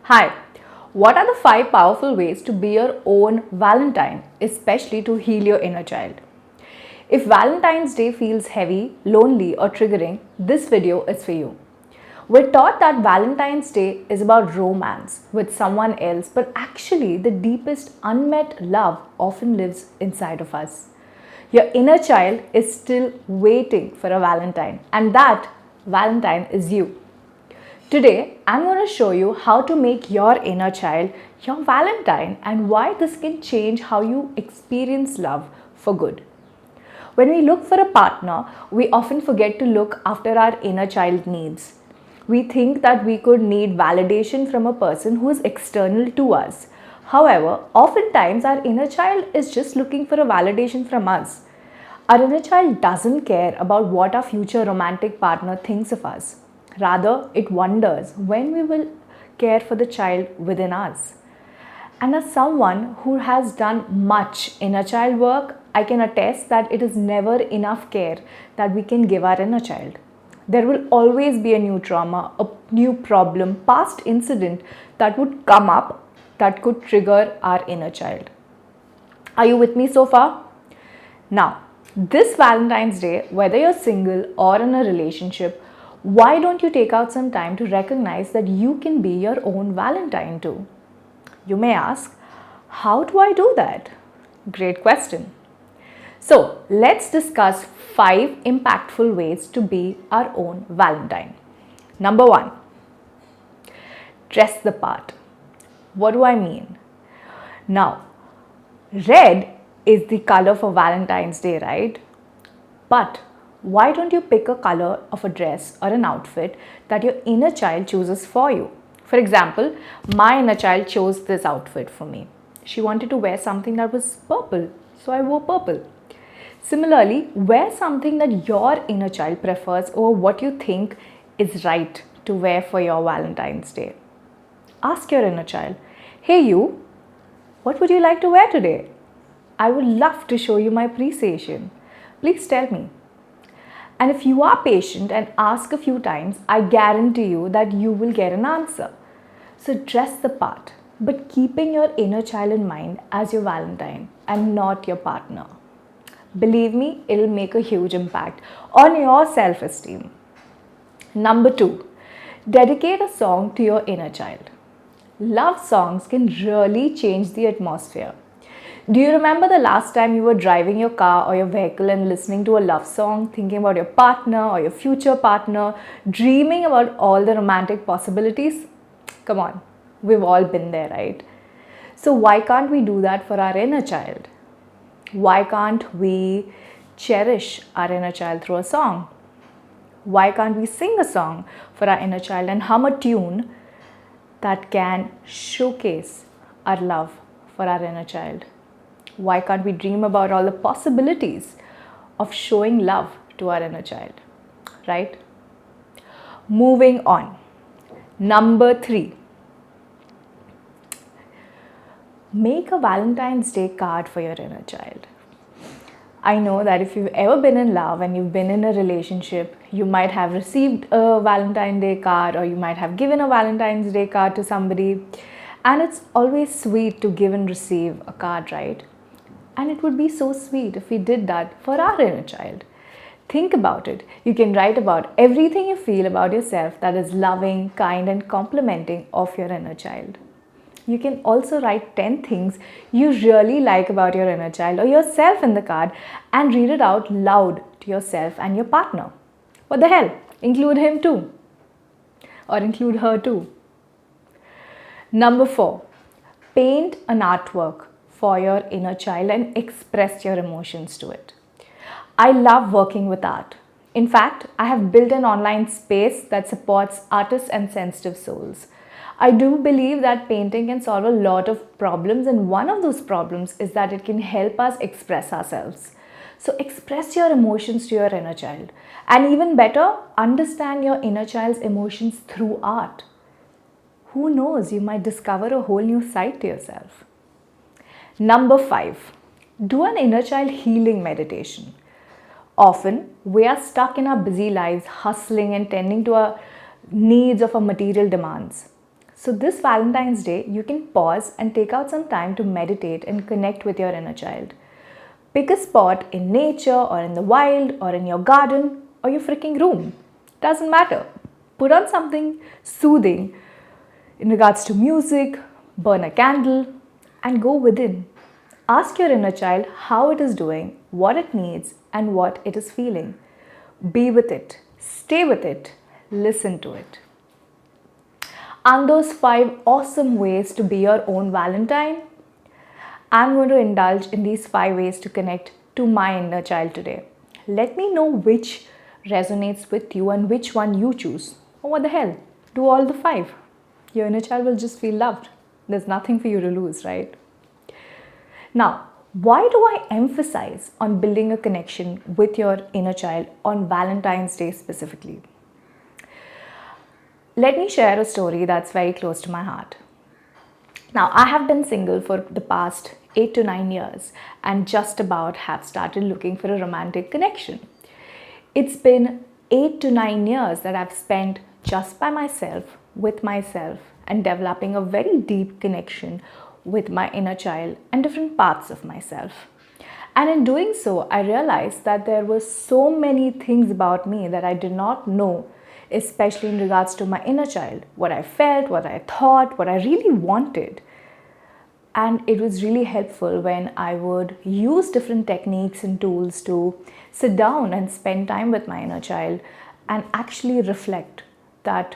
Hi, what are the 5 powerful ways to be your own Valentine, especially to heal your inner child? If Valentine's Day feels heavy, lonely, or triggering, this video is for you. We're taught that Valentine's Day is about romance with someone else, but actually, the deepest unmet love often lives inside of us. Your inner child is still waiting for a Valentine, and that Valentine is you. Today, I'm going to show you how to make your inner child your Valentine and why this can change how you experience love for good. When we look for a partner, we often forget to look after our inner child needs. We think that we could need validation from a person who is external to us. However, oftentimes our inner child is just looking for a validation from us. Our inner child doesn't care about what our future romantic partner thinks of us. Rather, it wonders when we will care for the child within us. And as someone who has done much inner child work, I can attest that it is never enough care that we can give our inner child. There will always be a new trauma, a new problem, past incident that would come up that could trigger our inner child. Are you with me so far? Now, this Valentine's Day, whether you're single or in a relationship, why don't you take out some time to recognize that you can be your own Valentine too? You may ask, how do I do that? Great question. So, let's discuss 5 impactful ways to be our own Valentine. Number 1, dress the part. What do I mean? Now, red is the color for Valentine's Day, right? But why don't you pick a color of a dress or an outfit that your inner child chooses for you? For example, my inner child chose this outfit for me. She wanted to wear something that was purple, so I wore purple. Similarly, wear something that your inner child prefers or what you think is right to wear for your Valentine's Day. Ask your inner child, hey you, what would you like to wear today? I would love to show you my appreciation. Please tell me. And if you are patient and ask a few times, I guarantee you that you will get an answer. So dress the part, but keeping your inner child in mind as your Valentine and not your partner. Believe me, it'll make a huge impact on your self-esteem. Number 2, dedicate a song to your inner child. Love songs can really change the atmosphere. Do you remember the last time you were driving your car or your vehicle and listening to a love song, thinking about your partner or your future partner, dreaming about all the romantic possibilities? Come on, we've all been there, right? So why can't we do that for our inner child? Why can't we cherish our inner child through a song? Why can't we sing a song for our inner child and hum a tune that can showcase our love for our inner child? Why can't we dream about all the possibilities of showing love to our inner child, right? Moving on. Number 3, make a Valentine's Day card for your inner child. I know that if you've ever been in love and you've been in a relationship, you might have received a Valentine's Day card or you might have given a Valentine's Day card to somebody. And it's always sweet to give and receive a card, right? And it would be so sweet if we did that for our inner child. Think about it. You can write about everything you feel about yourself that is loving, kind, and complimenting of your inner child. You can also write 10 things you really like about your inner child or yourself in the card and read it out loud to yourself and your partner. What the hell? Include him too. Or include her too. Number 4, paint an artwork for your inner child and express your emotions to it. I love working with art. In fact, I have built an online space that supports artists and sensitive souls. I do believe that painting can solve a lot of problems, and one of those problems is that it can help us express ourselves. So express your emotions to your inner child. And even better, understand your inner child's emotions through art. Who knows, you might discover a whole new side to yourself. Number 5, do an inner child healing meditation. Often, we are stuck in our busy lives, hustling and tending to our needs of our material demands. So, this Valentine's Day, you can pause and take out some time to meditate and connect with your inner child. Pick a spot in nature or in the wild or in your garden or your freaking room. Doesn't matter. Put on something soothing in regards to music, burn a candle, and go within. Ask your inner child how it is doing, what it needs, and what it is feeling. Be with it, stay with it, listen to it. And those 5 awesome ways to be your own Valentine? I'm going to indulge in these 5 ways to connect to my inner child today. Let me know which resonates with you and which one you choose. Oh, what the hell? Do all the 5. Your inner child will just feel loved. There's nothing for you to lose, right? Now, why do I emphasize on building a connection with your inner child on Valentine's Day specifically? Let me share a story that's very close to my heart. Now, I have been single for the past 8 to 9 years and just about have started looking for a romantic connection. It's been 8 to 9 years that I've spent just by myself, with myself, and developing a very deep connection with my inner child and different parts of myself. And in doing so, I realized that there were so many things about me that I did not know, especially in regards to my inner child, what I felt, what I thought, what I really wanted. And it was really helpful when I would use different techniques and tools to sit down and spend time with my inner child and actually reflect that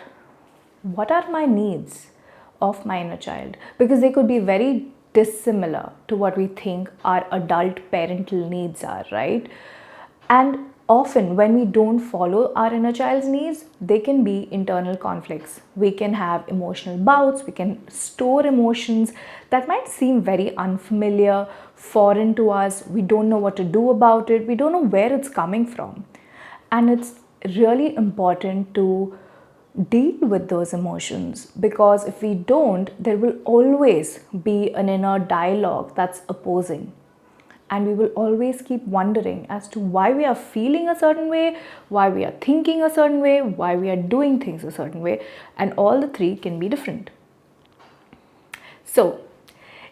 what are my needs of my inner child, because they could be very dissimilar to what we think our adult parental needs are, right? And often when we don't follow our inner child's needs, they can be internal conflicts. We can have emotional bouts, we can store emotions that might seem very unfamiliar, foreign to us. We don't know what to do about it, we don't know where it's coming from. And it's really important to deal with those emotions, because if we don't, there will always be an inner dialogue that's opposing, and we will always keep wondering as to why we are feeling a certain way, why we are thinking a certain way, why we are doing things a certain way, and all the 3 can be different. So,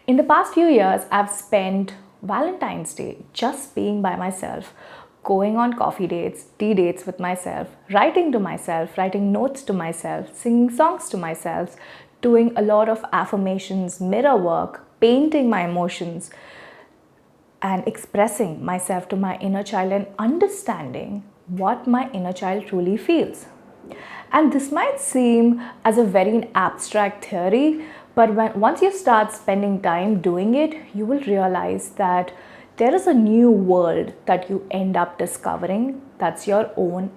in the past few years, I've spent Valentine's Day just being by myself, going on coffee dates, tea dates with myself, writing to myself, writing notes to myself, singing songs to myself, doing a lot of affirmations, mirror work, painting my emotions, and expressing myself to my inner child and understanding what my inner child truly feels. And this might seem as a very abstract theory, but once you start spending time doing it, you will realize that there is a new world that you end up discovering that's your own,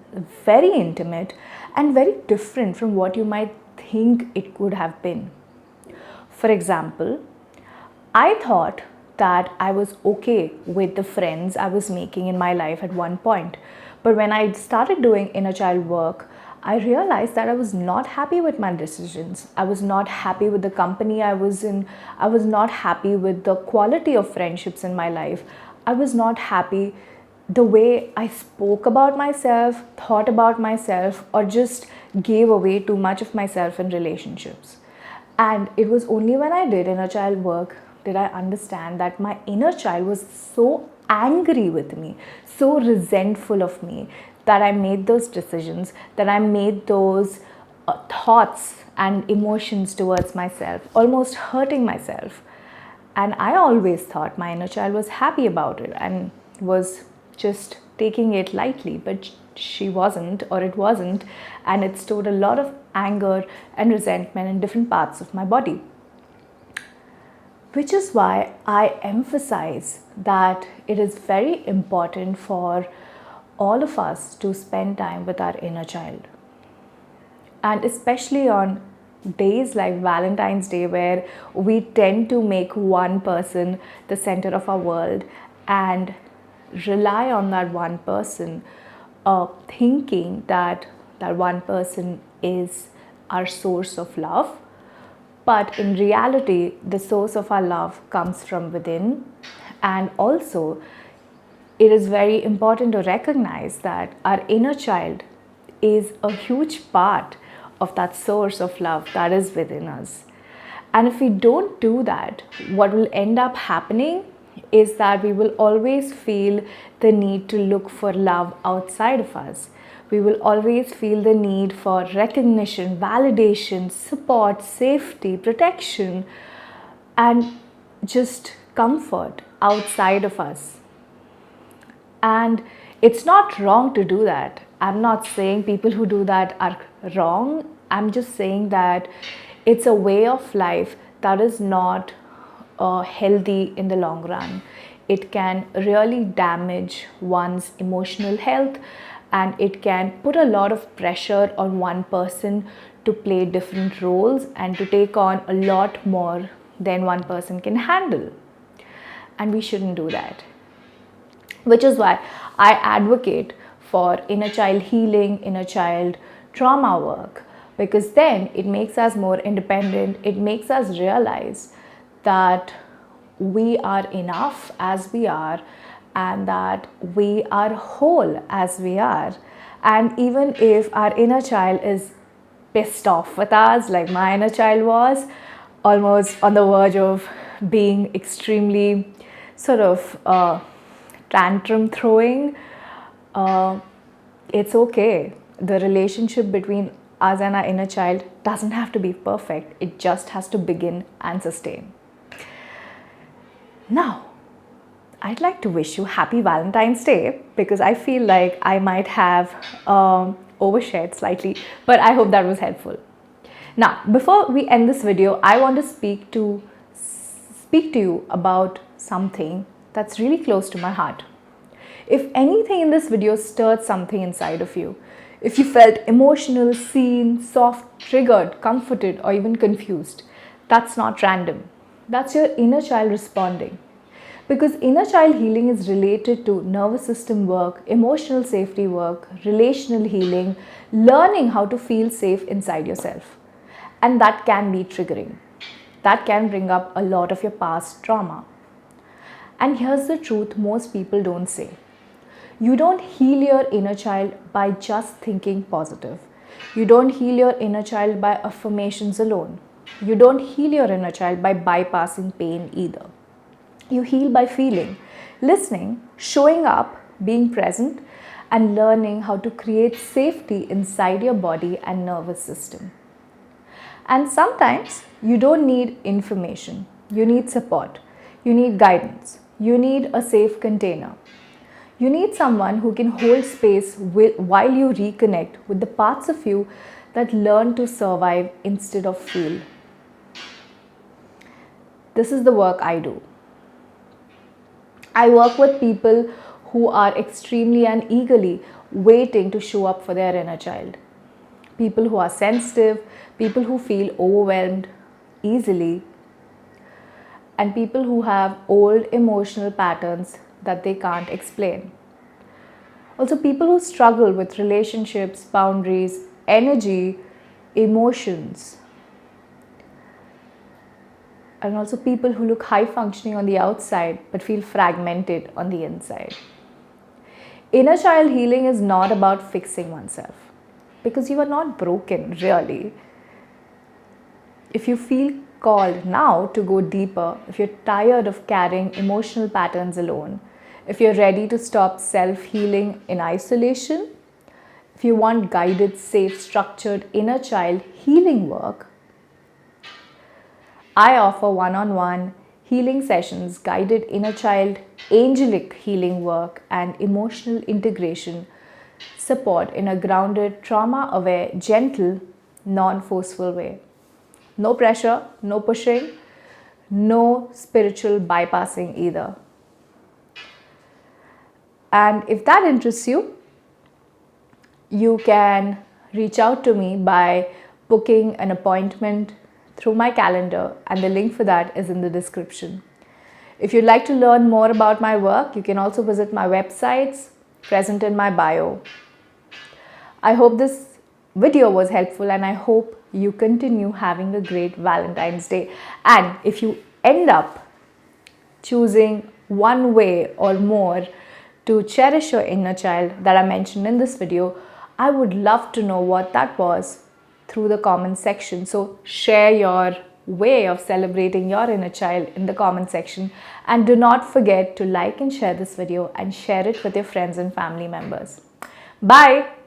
very intimate, and very different from what you might think it could have been. For example, I thought that I was okay with the friends I was making in my life at one point. But when I started doing inner child work, I realized that I was not happy with my decisions. I was not happy with the company I was in. I was not happy with the quality of friendships in my life. I was not happy the way I spoke about myself, thought about myself, or just gave away too much of myself in relationships. And it was only when I did inner child work did I understand that my inner child was so angry with me, so resentful of me, that I made those decisions, that I made those thoughts and emotions towards myself, almost hurting myself. And I always thought my inner child was happy about it and was just taking it lightly, but she wasn't, or it wasn't, and it stored a lot of anger and resentment in different parts of my body. Which is why I emphasize that it is very important for all of us to spend time with our inner child. And especially on days like Valentine's Day, where we tend to make one person the center of our world and rely on that one person, thinking that that one person is our source of love. But in reality, the source of our love comes from within. And also, it is very important to recognize that our inner child is a huge part of that source of love that is within us. And if we don't do that, what will end up happening is that we will always feel the need to look for love outside of us. We will always feel the need for recognition, validation, support, safety, protection, and just comfort outside of us. And it's not wrong to do that. I'm not saying people who do that are wrong. I'm just saying that it's a way of life that is not healthy in the long run. It can really damage one's emotional health, and it can put a lot of pressure on one person to play different roles and to take on a lot more than one person can handle. And we shouldn't do that. Which is why I advocate for inner child healing, inner child trauma work, because then it makes us more independent. It makes us realize that we are enough as we are, and that we are whole as we are. And even if our inner child is pissed off with us, like my inner child was, almost on the verge of being extremely sort of tantrum throwing, it's okay. The relationship between us and our inner child doesn't have to be perfect. It just has to begin and sustain. Now, I'd like to wish you happy Valentine's Day, because I feel like I might have overshared slightly, but I hope that was helpful. Now, before we end this video, I want to speak to you about something that's really close to my heart. If anything in this video stirred something inside of you, if you felt emotional, seen, soft, triggered, comforted, or even confused, that's not random. That's your inner child responding. Because inner child healing is related to nervous system work, emotional safety work, relational healing, learning how to feel safe inside yourself. And that can be triggering. That can bring up a lot of your past trauma. And here's the truth most people don't say. You don't heal your inner child by just thinking positive. You don't heal your inner child by affirmations alone. You don't heal your inner child by bypassing pain either. You heal by feeling, listening, showing up, being present, and learning how to create safety inside your body and nervous system. And sometimes you don't need information. You need support. You need guidance. You need a safe container. You need someone who can hold space while you reconnect with the parts of you that learn to survive instead of feel. This is the work I do. I work with people who are extremely and eagerly waiting to show up for their inner child. People who are sensitive, people who feel overwhelmed easily, and people who have old emotional patterns that they can't explain. Also, people who struggle with relationships, boundaries, energy, emotions. And also people who look high functioning on the outside but feel fragmented on the inside. Inner child healing is not about fixing oneself, because you are not broken, really. If you feel called now to go deeper, if you're tired of carrying emotional patterns alone, if you're ready to stop self-healing in isolation, if you want guided, safe, structured inner child healing work, I offer one-on-one healing sessions, guided inner child angelic healing work, and emotional integration support in a grounded, trauma-aware, gentle, non-forceful way. No pressure, no pushing, no spiritual bypassing either. And if that interests you, you can reach out to me by booking an appointment through my calendar, and the link for that is in the description. If you'd like to learn more about my work, you can also visit my websites present in my bio. I hope this video was helpful, and I hope you continue having a great Valentine's Day. And if you end up choosing one way or more to cherish your inner child that I mentioned in this video, I would love to know what that was through the comment section. So share your way of celebrating your inner child in the comment section, and do not forget to like and share this video and share it with your friends and family members. Bye.